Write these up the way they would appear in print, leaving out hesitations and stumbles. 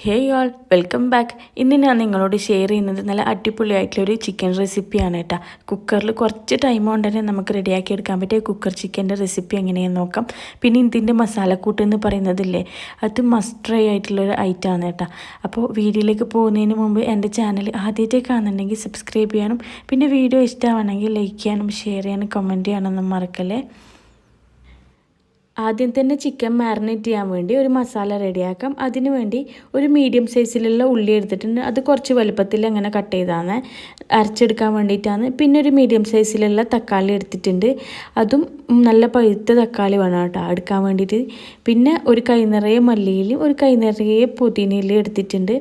ഹേ y'all welcome back. ഇന്ന് ഞാൻ നിങ്ങളോട് ഷെയർ ചെയ്യുന്നത് നല്ല അടിപൊളിയായിട്ടുള്ളൊരു ചിക്കൻ റെസിപ്പിയാണ് കേട്ടോ. കുക്കറിൽ കുറച്ച് ടൈം കൊണ്ട് തന്നെ നമുക്ക് റെഡിയാക്കി എടുക്കാൻ പറ്റിയ കുക്കർ ചിക്കൻ്റെ റെസിപ്പി എങ്ങനെയാണെന്ന് നോക്കാം. പിന്നെ ഇതിൻ്റെ മസാലക്കൂട്ട് എന്ന് പറയുന്നതില്ലേ, അത് മസ്റ്റ് ട്രൈ ആയിട്ടുള്ളൊരു ഐറ്റമാണ് കേട്ടോ. അപ്പോൾ വീഡിയോയിലേക്ക് പോകുന്നതിന് മുമ്പ് എൻ്റെ ചാനൽ ആദ്യമായിട്ട് കാണുന്നുണ്ടെങ്കിൽ സബ്സ്ക്രൈബ് ചെയ്യാനും പിന്നെ വീഡിയോ ഇഷ്ടമാണെങ്കിൽ ലൈക്ക് ചെയ്യാനും ഷെയർ ചെയ്യാനും കമൻറ്റ് ചെയ്യാനൊന്നും മറക്കല്ലേ. ആദ്യം തന്നെ ചിക്കൻ മാരിനേറ്റ് ചെയ്യാൻ വേണ്ടി ഒരു മസാല റെഡിയാക്കാം. അതിന് വേണ്ടി ഒരു മീഡിയം സൈസിലുള്ള ഉള്ളി എടുത്തിട്ടുണ്ട്. അത് കുറച്ച് വലുപ്പത്തിൽ അങ്ങനെ കട്ട് ചെയ്താണ് അരച്ചെടുക്കാൻ വേണ്ടിയിട്ടാണ്. പിന്നെ ഒരു മീഡിയം സൈസിലുള്ള തക്കാളി എടുത്തിട്ടുണ്ട്. അതും നല്ല പഴുത്ത തക്കാളി വേണം കേട്ടോ എടുക്കാൻ വേണ്ടിയിട്ട്. പിന്നെ ഒരു കൈ നിറയെ മല്ലിയിലും ഒരു കൈ നിറയെ പുതിനയിലും എടുത്തിട്ടുണ്ട്.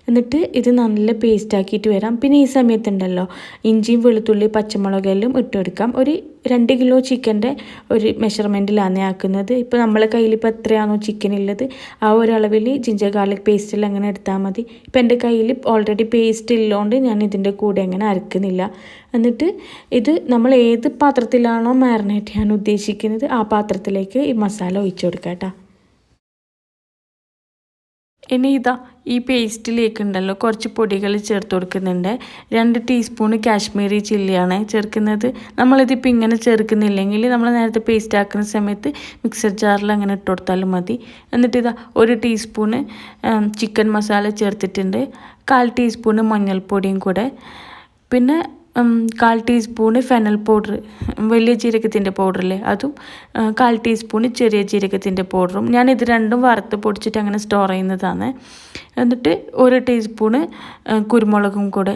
എന്നിട്ട് ഇത് നല്ല പേസ്റ്റ് ആക്കിയിട്ട് വരാം. പിന്നെ ഈ സമയത്തുണ്ടല്ലോ ഇഞ്ചിയും വെളുത്തുള്ളി പച്ചമുളകെല്ലാം ഇട്ടെടുക്കാം. ഒരു 2 കിലോ ചിക്കൻ്റെ ഒരു മെഷർമെൻറ്റിലാണ് ആക്കുന്നത്. ഇപ്പോൾ നമ്മളെ കയ്യിൽ ഇപ്പോൾ എത്രയാണോ ചിക്കൻ ഉള്ളത് ആ ഒരു അളവിൽ ജിഞ്ചർ ഗാർലിക് പേസ്റ്റിൽ അങ്ങനെ എടുത്താൽ മതി. ഇപ്പോൾ എൻ്റെ കയ്യിൽ ഓൾറെഡി പേസ്റ്റ് ഉള്ളതുകൊണ്ട് ഞാൻ ഇതിൻ്റെ കൂടെ അങ്ങനെ അരക്കുന്നില്ല. എന്നിട്ട് ഇത് നമ്മൾ ഏത് പാത്രത്തിലാണോ മാരിനേറ്റ് ചെയ്യാൻ ഉദ്ദേശിക്കുന്നത് ആ പാത്രത്തിലേക്ക് ഈ മസാല ഒഴിച്ചു കൊടുക്കാം കേട്ടോ. ഇനി ഇതാ ഈ പേസ്റ്റിലേക്ക് ഉണ്ടല്ലോ കുറച്ച് പൊടികൾ ചേർത്ത് കൊടുക്കുന്നുണ്ട്. 2 ടീസ്പൂൺ കാശ്മീരി ചില്ലിയാണ് ചേർക്കുന്നത്. നമ്മളിതിപ്പോൾ ഇങ്ങനെ ചേർക്കുന്നില്ലെങ്കിൽ നമ്മൾ നേരത്തെ പേസ്റ്റ് ആക്കുന്ന സമയത്ത് മിക്സർ ജാറിൽ അങ്ങനെ ഇട്ട് കൊടുത്താലും മതി. എന്നിട്ട് ഇതാ 1 ടീസ്പൂണ് ചിക്കൻ മസാല ചേർത്തിട്ടുണ്ട്. 1/4 ടീസ്പൂണ് മഞ്ഞൾപ്പൊടിയും കൂടെ, പിന്നെ 1/4 ടീസ്പൂണ് ഫെനൽ പൗഡർ, വലിയ ജീരകത്തിൻ്റെ പൗഡറില്ലേ അതും, 1/4 ടീസ്പൂണ് ചെറിയ ജീരകത്തിൻ്റെ പൗഡറും. ഞാനിത് രണ്ടും വറുത്ത് പൊടിച്ചിട്ട് അങ്ങനെ സ്റ്റോർ ചെയ്യുന്നതാണ്. എന്നിട്ട് 1 ടീസ്പൂണ് കുരുമുളകും കൂടെ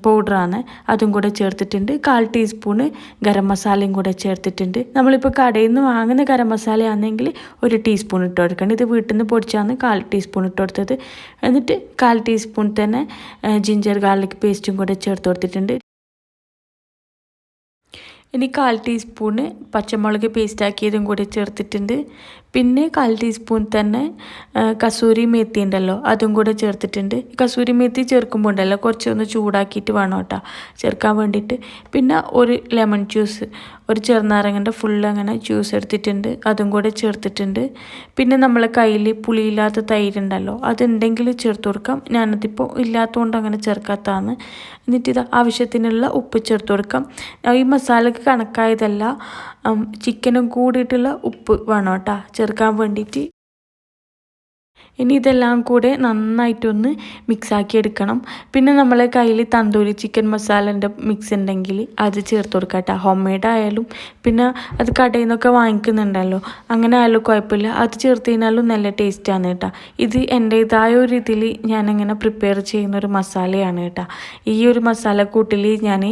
പൗഡറാണ്, അതും കൂടെ ചേർത്തിട്ടുണ്ട്. 1/4 ടീസ്പൂണ് ഗരം മസാലയും കൂടെ ചേർത്തിട്ടുണ്ട്. നമ്മളിപ്പോൾ കടയിൽ നിന്ന് വാങ്ങുന്ന ഗരം മസാല ആണെങ്കിൽ 1 ടീസ്പൂൺ ഇട്ട് കൊടുക്കണം. ഇത് വീട്ടിൽ നിന്ന് പൊടിച്ചാണ് 1/4 ടീസ്പൂൺ ഇട്ട് കൊടുത്തത്. എന്നിട്ട് 1/4 ടീസ്പൂൺ തന്നെ ജിഞ്ചർ ഗാർലിക് പേസ്റ്റും കൂടെ ചേർത്ത് കൊടുത്തിട്ടുണ്ട്. ഇനി 1/4 ടീസ്പൂണ് പച്ചമുളക് പേസ്റ്റാക്കിയതും കൂടി ചേർത്തിട്ടുണ്ട്. പിന്നെ 1/4 ടീസ്പൂൺ തന്നെ കസൂരി മേത്തി ഉണ്ടല്ലോ അതും കൂടെ ചേർത്തിട്ടുണ്ട്. കസൂരി മേത്തി ചേർക്കുമ്പോൾ ഉണ്ടല്ലോ കുറച്ചൊന്ന് ചൂടാക്കിയിട്ട് വേണം കേട്ടോ ചേർക്കാൻ വേണ്ടിയിട്ട്. പിന്നെ ഒരു ലെമൺ ജ്യൂസ്, ഒരു ചെറുനാരങ്ങൻ്റെ ഫുള്ള് അങ്ങനെ ജ്യൂസ് എടുത്തിട്ടുണ്ട്, അതും കൂടെ ചേർത്തിട്ടുണ്ട്. പിന്നെ നമ്മളെ കയ്യിൽ പുളിയില്ലാത്ത തൈര് ഉണ്ടല്ലോ അതുണ്ടെങ്കിൽ ചേർത്ത് കൊടുക്കാം. ഞാനതിപ്പോൾ ഇല്ലാത്തതുകൊണ്ട് അങ്ങനെ ചേർക്കാത്തതാണ്. എന്നിട്ട് ഇത് ആവശ്യത്തിനുള്ള ഉപ്പ് ചേർത്ത് കൊടുക്കാം. ഈ മസാലയ്ക്ക് കണക്കായതല്ല, ചിക്കനും കൂടിയിട്ടുള്ള ഉപ്പ് വേണം കേട്ടോ ചേർക്കാൻ വേണ്ടിയിട്ട്. ഇനി ഇതെല്ലാം കൂടെ നന്നായിട്ടൊന്ന് മിക്സാക്കി എടുക്കണം. പിന്നെ നമ്മളെ കയ്യിൽ തന്തൂരി ചിക്കൻ മസാലേൻ്റെ മിക്സ് ഉണ്ടെങ്കിൽ അത് ചേർത്ത് കൊടുക്കാം കേട്ടോ. ഹോം മെയ്ഡ് ആയാലും പിന്നെ അത് കടയിൽ നിന്നൊക്കെ വാങ്ങിക്കുന്നുണ്ടല്ലോ അങ്ങനെ ആയാലും കുഴപ്പമില്ല, അത് ചേർത്ത് കഴിഞ്ഞാലും നല്ല ടേസ്റ്റാണ് കേട്ടോ. ഇത് എൻ്റേതായ ഒരു ഇതിൽ ഞാനിങ്ങനെ പ്രിപ്പയർ ചെയ്യുന്നൊരു മസാലയാണ് കേട്ടോ. ഈ ഒരു മസാലക്കൂട്ടിൽ ഞാൻ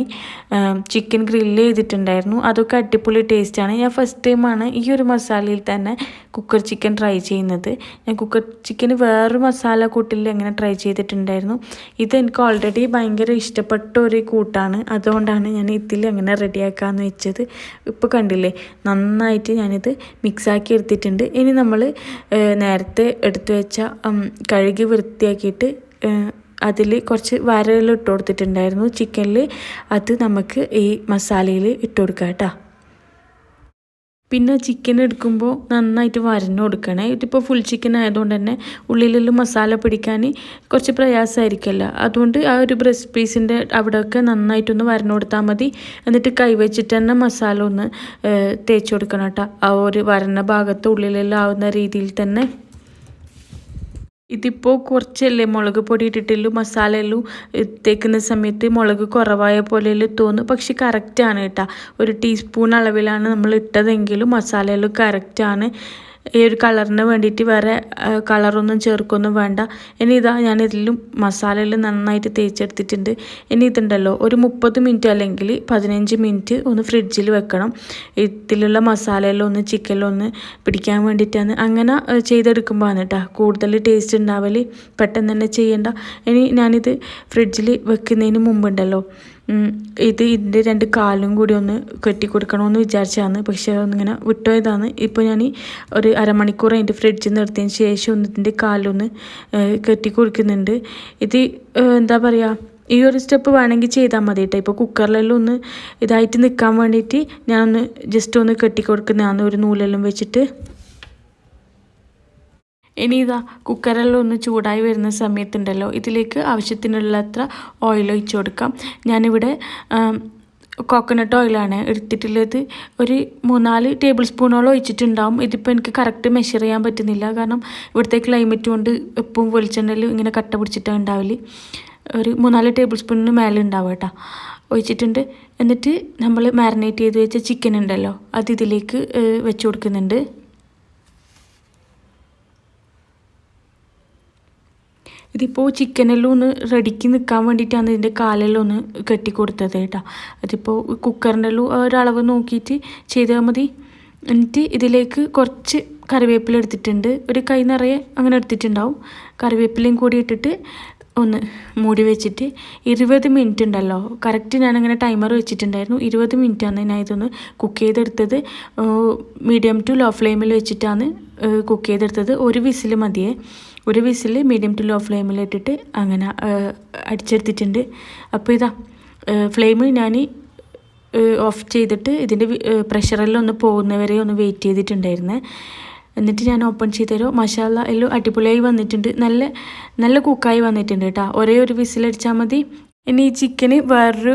ചിക്കൻ ഗ്രില്ല് ചെയ്തിട്ടുണ്ടായിരുന്നു, അതൊക്കെ അടിപൊളി ടേസ്റ്റാണ്. ഞാൻ ഫസ്റ്റ് ടൈമാണ് ഈ ഒരു മസാലയിൽ തന്നെ കുക്കർ ചിക്കൻ ട്രൈ ചെയ്യുന്നത്. ഞാൻ കുക്കർ ചിക്കന് വേറൊരു മസാല കൂട്ടിൽ അങ്ങനെ ട്രൈ ചെയ്തിട്ടുണ്ടായിരുന്നു. ഇതെനിക്ക് ഓൾറെഡി ഭയങ്കര ഇഷ്ടപ്പെട്ട ഒരു കൂട്ടാണ്, അതുകൊണ്ടാണ് ഞാൻ ഇതിൽ അങ്ങനെ റെഡിയാക്കാമെന്ന് വെച്ചത്. ഇപ്പോൾ കണ്ടില്ലേ നന്നായിട്ട് ഞാനിത് മിക്സാക്കി എടുത്തിട്ടുണ്ട്. ഇനി നമ്മൾ നേരത്തെ എടുത്തു വെച്ച കഴുകി വൃത്തിയാക്കിയിട്ട് അതിൽ കുറച്ച് വരകൾ ഇട്ട് കൊടുത്തിട്ടുണ്ടായിരുന്നു ചിക്കനിൽ, അത് നമുക്ക് ഈ മസാലയിൽ ഇട്ട് കൊടുക്കാം കേട്ടോ. പിന്നെ ചിക്കൻ എടുക്കുമ്പോൾ നന്നായിട്ട് വരഞ്ഞു കൊടുക്കണേ. ഇതിപ്പോൾ ഫുൾ ചിക്കൻ ആയതുകൊണ്ട് തന്നെ ഉള്ളിലെല്ലാം മസാല പിടിക്കാൻ കുറച്ച് പ്രയാസമായിരിക്കുമല്ലോ, അതുകൊണ്ട് ആ ഒരു ബ്രസ്റ്റ് പീസിൻ്റെ അവിടെയൊക്കെ നന്നായിട്ടൊന്ന് വരഞ്ഞു കൊടുത്താൽ മതി. എന്നിട്ട് കൈവച്ചിട്ട് തന്നെ മസാല ഒന്ന് തേച്ച് കൊടുക്കണം കേട്ടോ. ആ ഒരു വരഞ്ഞ ഭാഗത്ത് ഉള്ളിലെല്ലാം ആവുന്ന രീതിയിൽ തന്നെ. ഇതിപ്പോൾ കുറച്ചല്ലേ മുളക് പൊടി ഇട്ടിട്ടുള്ളൂ, മസാല എല്ലാം തേക്കുന്ന സമയത്ത് മുളക് കുറവായ പോലെയെല്ലാം തോന്നും, പക്ഷെ കറക്റ്റാണ് കേട്ടോ. 1 ടീസ്പൂൺ അളവിലാണ് നമ്മൾ ഇട്ടതെങ്കിലും മസാലയെല്ലാം കറക്റ്റാണ്. ഈ ഒരു കളറിന് വേണ്ടിയിട്ട് വേറെ കളറൊന്നും ചേർക്കൊന്നും വേണ്ട. ഇനി ഇതാ ഞാനിതിലും മസാലയെല്ലാം നന്നായിട്ട് തേച്ചെടുത്തിട്ടുണ്ട്. ഇനി ഇതുണ്ടല്ലോ ഒരു 30 മിനിറ്റ് അല്ലെങ്കിൽ 15 മിനിറ്റ് ഒന്ന് ഫ്രിഡ്ജിൽ വെക്കണം. ഇതിലുള്ള മസാലയെല്ലാം ഒന്ന് ചിക്കനിലൊന്ന് പിടിക്കാൻ വേണ്ടിയിട്ടാണ്. അങ്ങനെ ചെയ്തെടുക്കുമ്പോഴാണ് കേട്ടോ കൂടുതൽ ടേസ്റ്റ് ഉണ്ടാവൽ. പെട്ടെന്ന് തന്നെ ചെയ്യേണ്ട. ഇനി ഞാനിത് ഫ്രിഡ്ജിൽ വെക്കുന്നതിന് മുമ്പുണ്ടല്ലോ ഇതിൻ്റെ 2 കാലും കൂടി ഒന്ന് കെട്ടി കൊടുക്കണമെന്ന് വിചാരിച്ചതാണ്, പക്ഷേ ഒന്നിങ്ങനെ വിട്ടുപോയതാണ്. ഇപ്പോൾ ഞാൻ ഒരു അരമണിക്കൂർ അതിൻ്റെ ഫ്രിഡ്ജിൽ നിന്ന് എടുത്തതിന് ശേഷം ഒന്ന് ഇതിൻ്റെ കാലൊന്ന് കെട്ടി കൊടുക്കുന്നുണ്ട്. ഇത് എന്താ പറയുക, ഈ ഒരു സ്റ്റെപ്പ് വേണമെങ്കിൽ ചെയ്താൽ മതി കേട്ടോ. ഇപ്പോൾ കുക്കറിലെല്ലാം ഒന്ന് ഇതായിട്ട് നിൽക്കാൻ വേണ്ടിയിട്ട് ഞാനൊന്ന് ജസ്റ്റ് ഒന്ന് കെട്ടി കൊടുക്കുന്നതാണ് ഒരു നൂലെല്ലാം വെച്ചിട്ട്. ഇനി ഇതാ കുക്കറെല്ലാം ഒന്ന് ചൂടായി വരുന്ന സമയത്തുണ്ടല്ലോ ഇതിലേക്ക് ആവശ്യത്തിനുള്ളത്ര ഓയിൽ ഒഴിച്ച് കൊടുക്കാം. ഞാനിവിടെ കോക്കനട്ട് ഓയിലാണ് എടുത്തിട്ടുള്ളത്. ഒരു 3-4 ടേബിൾ സ്പൂണോളം ഒഴിച്ചിട്ടുണ്ടാവും. ഇതിപ്പോൾ എനിക്ക് കറക്റ്റ് മെഷർ ചെയ്യാൻ പറ്റുന്നില്ല, കാരണം ഇവിടുത്തെ ക്ലൈമറ്റ് കൊണ്ട് എപ്പോഴും വെളിച്ചെണ്ണയിൽ ഇങ്ങനെ കട്ട പിടിച്ചിട്ടാണ് ഉണ്ടാവില്ല. ഒരു 3-4 ടേബിൾ സ്പൂണിന് മേലെ ഉണ്ടാവും കേട്ടോ, ഒഴിച്ചിട്ടുണ്ട്. എന്നിട്ട് നമ്മൾ മാരിനേറ്റ് ചെയ്ത് വെച്ച ചിക്കൻ ഉണ്ടല്ലോ അത് ഇതിലേക്ക് വെച്ച് കൊടുക്കുന്നുണ്ട്. ഇതിപ്പോൾ ചിക്കനെല്ലാം ഒന്ന് റെഡിക്ക് നിൽക്കാൻ വേണ്ടിയിട്ടാണ് ഇതിൻ്റെ കാലെല്ലാം ഒന്ന് കെട്ടി കൊടുത്തത് കേട്ടോ. അതിപ്പോൾ കുക്കറിൻ്റെ എല്ലാം ഒരളവ് നോക്കിയിട്ട് ചെയ്താൽ മതി. എന്നിട്ട് ഇതിലേക്ക് കുറച്ച് കറിവേപ്പില എടുത്തിട്ടുണ്ട്, ഒരു കൈ നിറയെ അങ്ങനെ എടുത്തിട്ടുണ്ടാവും. കറിവേപ്പിലയും കൂടി ഇട്ടിട്ട് ഒന്ന് മൂടി വെച്ചിട്ട് 20 മിനിറ്റ് ഉണ്ടല്ലോ, കറക്റ്റ് ഞാനങ്ങനെ ടൈമർ വെച്ചിട്ടുണ്ടായിരുന്നു. 20 മിനിറ്റാണ് ഞാൻ ഇതൊന്ന് കുക്ക് ചെയ്തെടുത്തത്. മീഡിയം ടു ലോ ഫ്ലെയിമിൽ വെച്ചിട്ടാണ് കുക്ക് ചെയ്തെടുത്തത്. ഒരു വിസിൽ മതിയേ, ഒരു വിസിൽ മീഡിയം ടു ലോ ഫ്ലെയിമിൽ ഇട്ടിട്ട് അങ്ങനെ അടിച്ചെടുത്തിട്ടുണ്ട്. അപ്പോൾ ഇതാ ഫ്ലെയിം ഞാൻ ഓഫ് ചെയ്തിട്ട് ഇതിൻ്റെ പ്രഷറെല്ലാം ഒന്ന് പോകുന്നവരെ ഒന്ന് വെയിറ്റ് ചെയ്തിട്ടുണ്ടായിരുന്നേ. എന്നിട്ട് ഞാൻ ഓപ്പൺ ചെയ്തേരോ മസാല എല്ലാം അടിപൊളിയായി വന്നിട്ടുണ്ട്, നല്ല നല്ല കുക്കായി വന്നിട്ടുണ്ട് കേട്ടോ. ഒരേ ഒരു വിസിലടിച്ചാൽ മതി. ഇനി ഈ ചിക്കന് വേറൊരു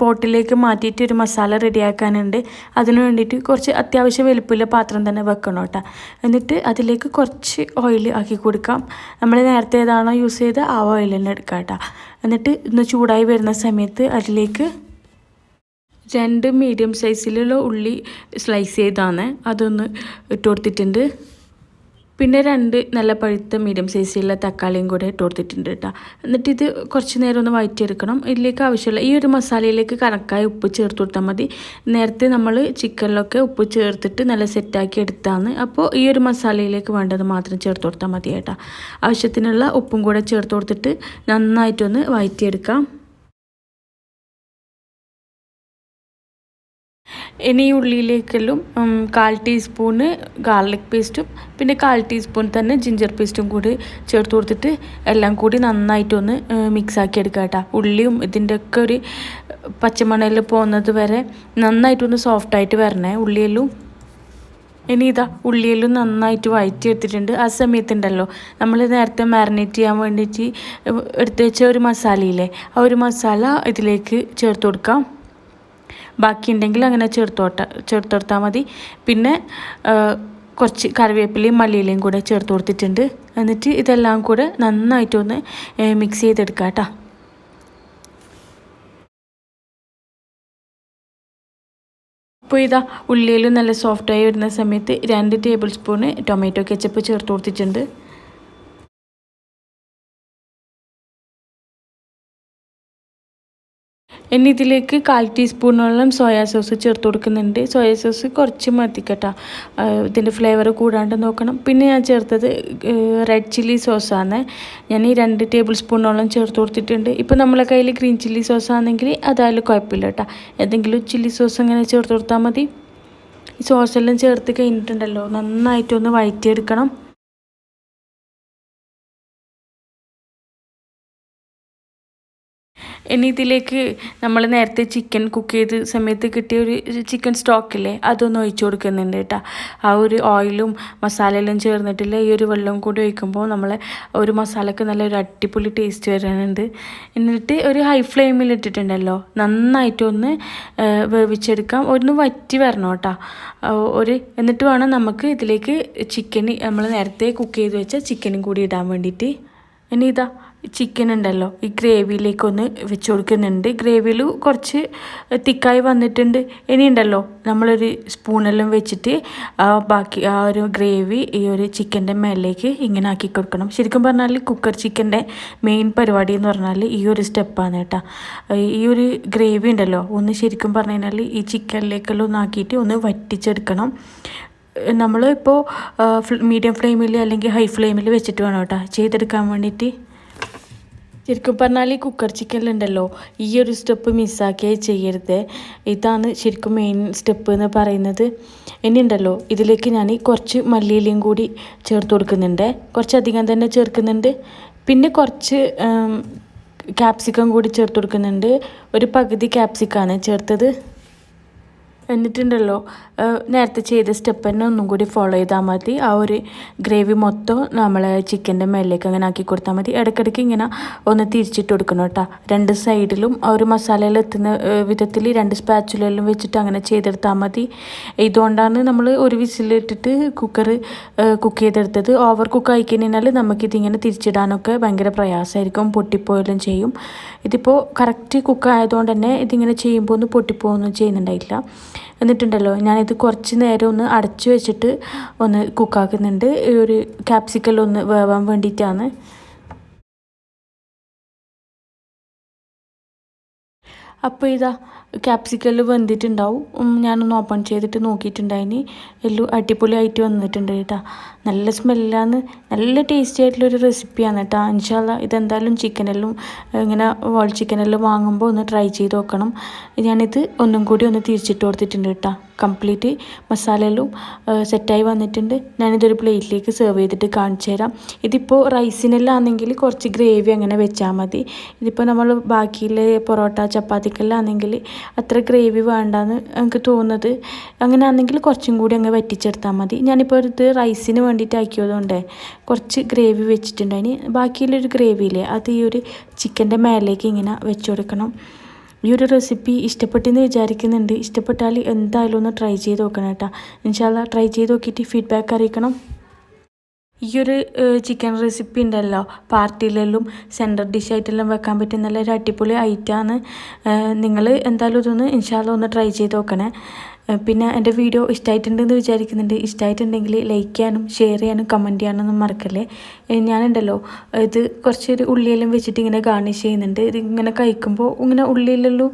പോട്ടിലേക്ക് മാറ്റിയിട്ട് ഒരു മസാല റെഡിയാക്കാനുണ്ട്. അതിന് വേണ്ടിയിട്ട് കുറച്ച് അത്യാവശ്യം വലുപ്പമുള്ള പാത്രം തന്നെ വെക്കണം കേട്ടോ. എന്നിട്ട് അതിലേക്ക് കുറച്ച് ഓയിൽ ആക്കി കൊടുക്കാം. നമ്മൾ നേരത്തെ ഏതാണോ യൂസ് ചെയ്ത് ആ ഓയിൽ തന്നെ എടുക്കാം കേട്ടോ. എന്നിട്ട് ഇന്ന് ചൂടായി വരുന്ന സമയത്ത് അതിലേക്ക് 2 മീഡിയം സൈസിലുള്ള ഉള്ളി സ്ലൈസ് ചെയ്താണ് അതൊന്ന് ഇട്ട് കൊടുത്തിട്ടുണ്ട്. പിന്നെ 2 നല്ല പഴുത്ത മീഡിയം സൈസിലുള്ള തക്കാളിയും കൂടെ ഇട്ട് കൊടുത്തിട്ടുണ്ട് കേട്ടോ. എന്നിട്ട് ഇത് കുറച്ച് നേരം ഒന്ന് വഴറ്റിയെടുക്കണം. ഇതിലേക്ക് ആവശ്യമുള്ള ഈ ഒരു മസാലയിലേക്ക് കണക്കായ ഉപ്പ് ചേർത്ത് കൊടുത്താൽ മതി. നേരത്തെ നമ്മൾ ചിക്കനിലൊക്കെ ഉപ്പ് ചേർത്തിട്ട് നല്ല സെറ്റാക്കി എടുത്താണ്. അപ്പോൾ ഈ ഒരു മസാലയിലേക്ക് വേണ്ടത് മാത്രം ചേർത്ത് കൊടുത്താൽ മതി കേട്ടോ. ആവശ്യത്തിനുള്ള ഉപ്പും കൂടെ ചേർത്ത് കൊടുത്തിട്ട് നന്നായിട്ടൊന്ന് വഴറ്റിയെടുക്കാം. ഇനി ഈ ഉള്ളിയിലേക്കെല്ലാം 1/4 ടീസ്പൂണ് ഗാർലിക് പേസ്റ്റും പിന്നെ 1/4 ടീസ്പൂൺ തന്നെ ജിഞ്ചർ പേസ്റ്റും കൂടി ചേർത്ത് കൊടുത്തിട്ട് എല്ലാം കൂടി നന്നായിട്ടൊന്ന് മിക്സാക്കി എടുക്കുക കേട്ടോ. ഉള്ളിയും ഇതിൻ്റെയൊക്കെ ഒരു പച്ചമണയിൽ പോകുന്നത് വരെ നന്നായിട്ടൊന്ന് സോഫ്റ്റായിട്ട് വരണേ ഉള്ളിയെല്ലാം. ഇനി ഇതാ ഉള്ളിയെല്ലാം നന്നായിട്ട് വഴറ്റിയെടുത്തിട്ടുണ്ട്. ആ സമയത്തുണ്ടല്ലോ നമ്മൾ നേരത്തെ മാരിനേറ്റ് ചെയ്യാൻ വേണ്ടിയിട്ട് എടുത്ത് വെച്ച ഒരു മസാലയില്ലേ, ആ ഒരു മസാല ഇതിലേക്ക് ചേർത്ത് കൊടുക്കാം. ബാക്കിയുണ്ടെങ്കിൽ അങ്ങനെ ചേർത്തെടുത്താൽ മതി. പിന്നെ കുറച്ച് കറിവേപ്പിലയും മല്ലിയിലയും കൂടെ ചേർത്ത് കൊടുത്തിട്ടുണ്ട്. എന്നിട്ട് ഇതെല്ലാം കൂടെ നന്നായിട്ടൊന്ന് മിക്സ് ചെയ്തെടുക്കാം കേട്ടോ. അപ്പോൾ ഇതാ ഉള്ളിയിലും നല്ല സോഫ്റ്റായി വരുന്ന സമയത്ത് 2 ടേബിൾ സ്പൂണ് ടൊമാറ്റോ കെച്ചപ്പ് ചേർത്ത് കൊടുത്തിട്ടുണ്ട്. ഇനി ഇതിലേക്ക് 1/4 ടീസ്പൂണോളം സോയാ സോസ് ചേർത്ത് കൊടുക്കുന്നുണ്ട്. സോയാ സോസ് കുറച്ച് മതി കേട്ടോ, ഇതിൻ്റെ ഫ്ലേവർ കൂടാണ്ട് നോക്കണം. പിന്നെ ഞാൻ ചേർത്തത് റെഡ് ചില്ലി സോസാണ്. ഞാൻ ഈ 2 ടേബിൾ സ്പൂണോളം ചേർത്ത് കൊടുത്തിട്ടുണ്ട്. ഇപ്പോൾ നമ്മളെ കയ്യിൽ ഗ്രീൻ ചില്ലി സോസ് ആണെങ്കിൽ അതായാലും കുഴപ്പമില്ല കേട്ടോ, ഏതെങ്കിലും ചില്ലി സോസ് അങ്ങനെ ചേർത്ത് കൊടുത്താൽ മതി. ഈ സോസെല്ലാം ചേർത്ത് കഴിഞ്ഞിട്ടുണ്ടല്ലോ നന്നായിട്ടൊന്ന് വഴറ്റിയെടുക്കണം. ഇനി ഇതിലേക്ക് നമ്മൾ നേരത്തെ ചിക്കൻ കുക്ക് ചെയ്ത സമയത്ത് കിട്ടിയ ഒരു ചിക്കൻ സ്റ്റോക്കില്ലേ അതൊന്ന് ഒഴിച്ചു കൊടുക്കുന്നുണ്ട് കേട്ടോ. ആ ഒരു ഓയിലും മസാലയെല്ലാം ചേർന്നിട്ടില്ല ഈ ഒരു വെള്ളവും കൂടി ഒഴിക്കുമ്പോൾ നമ്മളെ ഒരു മസാലയ്ക്ക് നല്ലൊരു അടിപൊളി ടേസ്റ്റ് വരാനുണ്ട്. എന്നിട്ട് ഒരു ഹൈ ഫ്ലെയിമിൽ ഇട്ടിട്ടുണ്ടല്ലോ നന്നായിട്ടൊന്ന് വേവിച്ചെടുക്കാം. ഒന്ന് വറ്റി വരണം കേട്ടോ. എന്നിട്ട് വേണം നമുക്ക് ഇതിലേക്ക് ചിക്കൻ നമ്മൾ നേരത്തെ കുക്ക് ചെയ്ത് വെച്ച ചിക്കനും കൂടി ഇടാൻ വേണ്ടിയിട്ട്. ഇനി ഇതാ ചിക്കൻ ഉണ്ടല്ലോ ഈ ഗ്രേവിയിലേക്കൊന്ന് വെച്ച് കൊടുക്കുന്നുണ്ട്. ഗ്രേവിയിൽ കുറച്ച് തിക്കായി വന്നിട്ടുണ്ട്. ഇനി ഉണ്ടല്ലോ നമ്മളൊരു സ്പൂണെല്ലാം വെച്ചിട്ട് ബാക്കി ആ ഒരു ഗ്രേവി ഈ ഒരു ചിക്കൻ്റെ മേലേക്ക് ഇങ്ങനെ ആക്കി കൊടുക്കണം. ശരിക്കും പറഞ്ഞാൽ കുക്കർ ചിക്കൻ്റെ മെയിൻ പരിപാടി എന്ന് പറഞ്ഞാൽ ഈ ഒരു സ്റ്റെപ്പാണ് കേട്ടോ. ഈ ഒരു ഗ്രേവി ഉണ്ടല്ലോ ഒന്ന് ശരിക്കും പറഞ്ഞു കഴിഞ്ഞാൽ ഈ ചിക്കനിലേക്കെല്ലാം ഒന്ന് ആക്കിയിട്ട് ഒന്ന് വറ്റിച്ചെടുക്കണം. നമ്മൾ ഇപ്പോൾ മീഡിയം ഫ്ലെയിമിൽ അല്ലെങ്കിൽ ഹൈ ഫ്ലെയിമിൽ വെച്ചിട്ട് വേണം കേട്ടോ ചെയ്തെടുക്കാൻ വേണ്ടിയിട്ട്. ശരിക്കും പറഞ്ഞാൽ ഈ കുക്കർ ചിക്കനിലുണ്ടല്ലോ ഈ ഒരു സ്റ്റെപ്പ് മിസ്സാക്കിയേ ചെയ്യരുത്. ഇതാണ് ശരിക്കും മെയിൻ സ്റ്റെപ്പ് എന്ന് പറയുന്നത്. ഇനി ഉണ്ടല്ലോ ഇതിലേക്ക് ഞാൻ കുറച്ച് മല്ലിയിലയും കൂടി ചേർത്ത് കൊടുക്കുന്നുണ്ട്, കുറച്ചധികം തന്നെ ചേർക്കുന്നുണ്ട്. പിന്നെ കുറച്ച് ക്യാപ്സിക്കം കൂടി ചേർത്ത് കൊടുക്കുന്നുണ്ട്. ഒരു പകുതി ക്യാപ്സിക്കാണ് ചേർത്തത്. എന്നിട്ടുണ്ടല്ലോ നേരത്തെ ചെയ്ത സ്റ്റെപ്പ് തന്നെ ഒന്നും കൂടി ഫോളോ ചെയ്താൽ മതി. ആ ഒരു ഗ്രേവി മൊത്തം നമ്മൾ ചിക്കൻ്റെ മേലേക്ക് അങ്ങനെ ആക്കി കൊടുത്താൽ മതി. ഇടയ്ക്കിടയ്ക്ക് ഇങ്ങനെ ഒന്ന് തിരിച്ചിട്ട് കൊടുക്കണം കേട്ടോ. രണ്ട് സൈഡിലും ആ ഒരു മസാലയിൽ എത്തുന്ന വിധത്തിൽ 2 സ്പാച്ചുലെല്ലാം വെച്ചിട്ട് അങ്ങനെ ചെയ്തെടുത്താൽ മതി. ഇതുകൊണ്ടാണ് നമ്മൾ ഒരു വിസിലിട്ടിട്ട് കുക്ക് ചെയ്തെടുത്തത്. ഓവർ കുക്ക് ആയി കഴിഞ്ഞാൽ നമുക്കിതിങ്ങനെ തിരിച്ചിടാനൊക്കെ ഭയങ്കര പ്രയാസമായിരിക്കും, പൊട്ടിപ്പോയെല്ലാം ചെയ്യും. ഇതിപ്പോൾ കറക്റ്റ് കുക്ക് ആയതുകൊണ്ട് തന്നെ ഇതിങ്ങനെ ചെയ്യുമ്പോൾ ഒന്ന് പൊട്ടിപ്പോയൊന്നും ചെയ്യുന്നുണ്ടായില്ല. എന്നിട്ടുണ്ടല്ലോ ഞാനിത് കുറച്ച് നേരം ഒന്ന് അടച്ചു വെച്ചിട്ട് ഒന്ന് കുക്കാക്കുന്നുണ്ട്. ഒരു ക്യാപ്സിക്കൽ ഒന്ന് വേവാൻ വേണ്ടിയിട്ടാണ്. അപ്പോൾ ഇതാ ക്യാപ്സിക്കൽ വെന്തിട്ടുണ്ടാവും. ഞാനൊന്ന് ഓപ്പൺ ചെയ്തിട്ട് നോക്കിയിട്ടുണ്ടായിന്. എല്ലാം അടിപൊളിയായിട്ട് വന്നിട്ടുണ്ട് കേട്ടോ. നല്ല സ്മെല്ലാണ്, നല്ല ടേസ്റ്റി ആയിട്ടുള്ളൊരു റെസിപ്പിയാണ് കേട്ടോ. ഇൻഷാ അല്ലാ ഇതെന്തായാലും ചിക്കനെല്ലാം ഇങ്ങനെ വോൾ ചിക്കനെല്ലാം വാങ്ങുമ്പോൾ ഒന്ന് ട്രൈ ചെയ്ത് നോക്കണം. ഞാനിത് ഒന്നും കൂടി ഒന്ന് തിരിച്ചിട്ട് കൊടുത്തിട്ടുണ്ട് കേട്ടോ. കംപ്ലീറ്റ് മസാലയെല്ലാം സെറ്റായി വന്നിട്ടുണ്ട്. ഞാനിതൊരു പ്ലേറ്റിലേക്ക് സെർവ് ചെയ്തിട്ട് കാണിച്ചു തരാം. ഇതിപ്പോൾ റൈസിനെല്ലാം ആണെങ്കിൽ കുറച്ച് ഗ്രേവി അങ്ങനെ വെച്ചാൽ മതി. ഇതിപ്പോൾ നമ്മൾ ബാക്കിയിൽ പൊറോട്ട ചപ്പാത്തിക്കെല്ലാം ആണെങ്കിൽ അത്ര ഗ്രേവി വേണ്ടാന്ന് എനിക്ക് തോന്നുന്നത്. അങ്ങനെ ആണെങ്കിൽ കുറച്ചും കൂടി അങ്ങ് വറ്റിച്ചെടുത്താൽ മതി. ഞാനിപ്പോൾ ഇത് റൈസിന് വേണ്ടിയിട്ട് ആക്കിയതുകൊണ്ട് കുറച്ച് ഗ്രേവി വെച്ചിട്ടുണ്ടായിന്. ബാക്കിയുള്ളൊരു ഗ്രേവിയില്ലേ അത് ഈ ഒരു ചിക്കൻ്റെ മേലേക്ക് ഇങ്ങനെ വെച്ച് കൊടുക്കണം. ഈ ഒരു റെസിപ്പി ഇഷ്ടപ്പെട്ടെന്ന് വിചാരിക്കുന്നുണ്ട്. ഇഷ്ടപ്പെട്ടാൽ എന്തായാലും ഒന്ന് ട്രൈ ചെയ്ത് നോക്കണം കേട്ടോ. ഇൻഷാ അല്ലാ ട്രൈ ചെയ്ത് നോക്കിയിട്ട് ഫീഡ്ബാക്ക് അറിയിക്കണം. ഈ ഒരു ചിക്കൻ റെസിപ്പി ഉണ്ടല്ലോ പാർട്ടിയിലെല്ലാം സെൻറ്റർ ഡിഷായിട്ടെല്ലാം വെക്കാൻ പറ്റുന്ന നല്ലൊരു അടിപൊളി ഐറ്റമാണ്. നിങ്ങൾ എന്തായാലും ഇതൊന്ന് ഇൻഷാ അല്ലാ ഒന്ന് ട്രൈ ചെയ്ത് നോക്കണേ. പിന്നെ എൻ്റെ വീഡിയോ ഇഷ്ടമായിട്ടുണ്ടെന്ന് വിചാരിക്കുന്നുണ്ട്. ഇഷ്ടമായിട്ടുണ്ടെങ്കിൽ ലൈക്ക് ചെയ്യാനും ഷെയർ ചെയ്യാനും കമൻറ്റ് ചെയ്യാനൊന്നും മറക്കല്ലേ. ഞാനുണ്ടല്ലോ ഇത് കുറച്ചൊരു ഉള്ളിയെല്ലാം വെച്ചിട്ട് ഇങ്ങനെ ഗാർണിഷ് ചെയ്യുന്നുണ്ട്. ഇതിങ്ങനെ കഴിക്കുമ്പോൾ ഇങ്ങനെ ഉള്ളിയിലെല്ലാം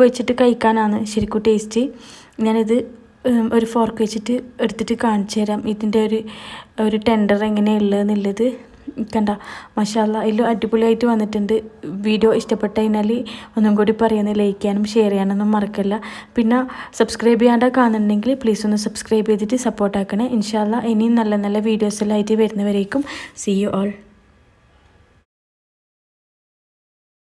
വെച്ചിട്ട് കഴിക്കാനാണ് ശരിക്കും ടേസ്റ്റ്. ഞാനിത് ഒരു ഫോർക്ക് വെച്ചിട്ട് എടുത്തിട്ട് കാണിച്ചു തരാം ഇതിൻ്റെ ഒരു ടെൻഡർ എങ്ങനെയുള്ളതെന്നുള്ളത്. കണ്ട മാഷാ അല്ലാ എല്ലാം അടിപൊളിയായിട്ട് വന്നിട്ടുണ്ട്. വീഡിയോ ഇഷ്ടപ്പെട്ട് കഴിഞ്ഞാൽ ഒന്നും കൂടി പറയുന്നത് ലൈക്ക് ചെയ്യാനും ഷെയർ ചെയ്യാനൊന്നും മറക്കല്ല. പിന്നെ സബ്സ്ക്രൈബ് ചെയ്യാണ്ട് കാണുന്നുണ്ടെങ്കിൽ പ്ലീസ് ഒന്ന് സബ്സ്ക്രൈബ് ചെയ്തിട്ട് സപ്പോർട്ടാക്കണേ. ഇൻഷാ അല്ലാ ഇനിയും നല്ല നല്ല വീഡിയോസെല്ലാം ആയിട്ട് വരുന്നവരേക്കും സീ യു ഓൾ.